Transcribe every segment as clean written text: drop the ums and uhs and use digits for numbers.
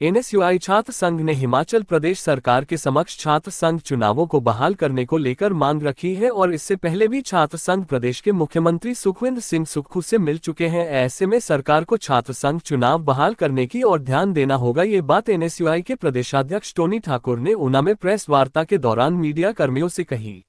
NSUI छात्र संघ ने हिमाचल प्रदेश सरकार के समक्ष छात्र संघ चुनावों को बहाल करने को लेकर मांग रखी है और इससे पहले भी छात्र संघ प्रदेश के मुख्यमंत्री सुखविंदर सिंह सुक्खू से मिल चुके हैं। ऐसे में सरकार को छात्र संघ चुनाव बहाल करने की ओर ध्यान देना होगा। ये बात एनएसयूआई के प्रदेशाध्यक्ष टोनी ठाकुर ने ऊना में प्रेस वार्ता के दौरान मीडिया कर्मियों से कही।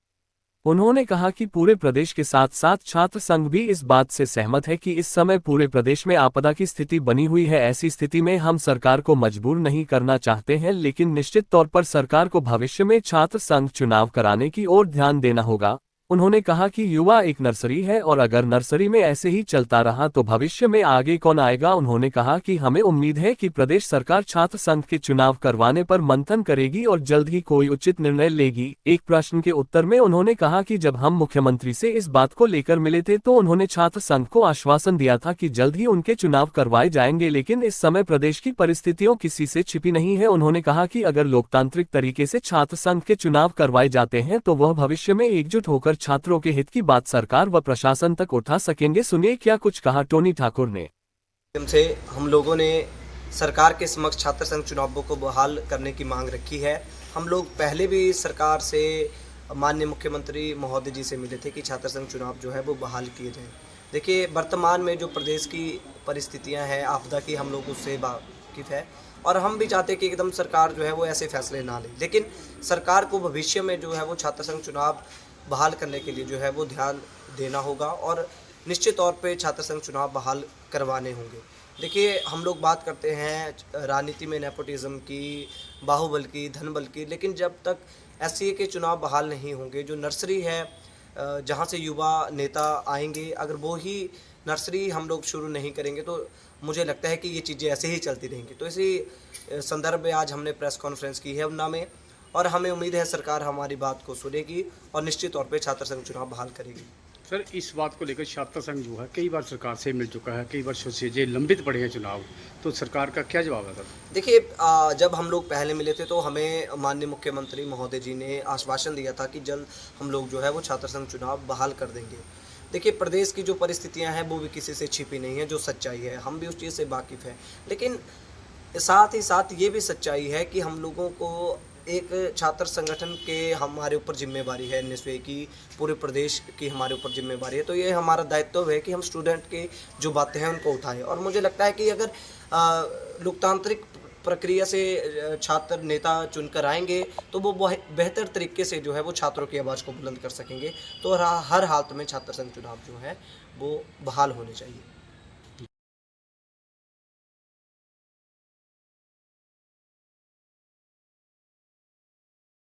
उन्होंने कहा कि पूरे प्रदेश के साथ साथ छात्र संघ भी इस बात से सहमत है कि इस समय पूरे प्रदेश में आपदा की स्थिति बनी हुई है। ऐसी स्थिति में हम सरकार को मजबूर नहीं करना चाहते हैं, लेकिन निश्चित तौर पर सरकार को भविष्य में छात्र संघ चुनाव कराने की ओर ध्यान देना होगा। उन्होंने कहा कि युवा एक नर्सरी है और अगर नर्सरी में ऐसे ही चलता रहा तो भविष्य में आगे कौन आएगा। उन्होंने कहा कि हमें उम्मीद है कि प्रदेश सरकार छात्र संघ के चुनाव करवाने पर मंथन करेगी और जल्द ही कोई उचित निर्णय लेगी। एक प्रश्न के उत्तर में उन्होंने कहा कि जब हम मुख्यमंत्री से इस बात को लेकर मिले थे तो उन्होंने छात्र संघ को आश्वासन दिया था कि जल्द ही उनके चुनाव करवाए जाएंगे, लेकिन इस समय प्रदेश की परिस्थितियों किसी से छिपी नहीं है। उन्होंने कहा कि अगर लोकतांत्रिक तरीके से छात्र संघ के चुनाव करवाए जाते हैं तो वह भविष्य में एकजुट होकर छात्रों के हित की बात सरकार व प्रशासन तक उठा सकेंगे। सुनिए क्या कुछ कहा टोनी ठाकुर ने। से हम लोगों ने सरकार के समक्ष छात्र संघ चुनावों को बहाल करने की मांग रखी है। हम लोग पहले भी सरकार से माननीय मुख्यमंत्री महोदय जी से मिले थे कि छात्र संघ चुनाव जो है वो बहाल किए जाएं। देखिए, वर्तमान में जो प्रदेश की परिस्थितियां हैं आपदा की, हम लोग उससे वाकिफ़ है और हम भी चाहते हैं कि एकदम सरकार जो है वो ऐसे फैसले ना ले, लेकिन सरकार को भविष्य में जो है वो छात्र संघ चुनाव बहाल करने के लिए जो है वो ध्यान देना होगा और निश्चित तौर पे छात्र संघ चुनाव बहाल करवाने होंगे। देखिए, हम लोग बात करते हैं राजनीति में नेपोटिज्म की, बाहुबल की, धनबल की, लेकिन जब तक एससीए के चुनाव बहाल नहीं होंगे, जो नर्सरी है जहां से युवा नेता आएंगे, अगर वो ही नर्सरी हम लोग शुरू नहीं करेंगे तो मुझे लगता है कि ये चीज़ें ऐसे ही चलती रहेंगी। तो इसी संदर्भ में आज हमने प्रेस कॉन्फ्रेंस की है ऊना में और हमें उम्मीद है सरकार हमारी बात को सुनेगी और निश्चित तौर पे छात्र संघ चुनाव बहाल करेगी। सर, इस बात को लेकर छात्र संघ जो है कई बार सरकार से मिल चुका है, कई वर्षों से जो लंबित पड़े हैं चुनाव, तो सरकार का क्या जवाब है सर? देखिए, जब हम लोग पहले मिले थे तो हमें माननीय मुख्यमंत्री महोदय जी ने आश्वासन दिया था कि जल्द हम लोग जो है वो छात्र संघ चुनाव बहाल कर देंगे। देखिए, प्रदेश की जो परिस्थितियाँ हैं वो भी किसी से छिपी नहीं है, जो सच्चाई है हम भी उस चीज़ से वाकिफ़ हैं, लेकिन साथ ही साथ ये भी सच्चाई है कि हम लोगों को एक छात्र संगठन के हमारे ऊपर जिम्मेवारी है, एनएसयूआई की पूरे प्रदेश की हमारे ऊपर जिम्मेवारी है। तो ये हमारा दायित्व है कि हम स्टूडेंट के जो बातें हैं उनको उठाएं और मुझे लगता है कि अगर लोकतांत्रिक प्रक्रिया से छात्र नेता चुनकर आएंगे तो वो बेहतर तरीके से जो है वो छात्रों की आवाज़ को बुलंद कर सकेंगे। तो हर हालत में छात्र संघ चुनाव जो है वो बहाल होने चाहिए।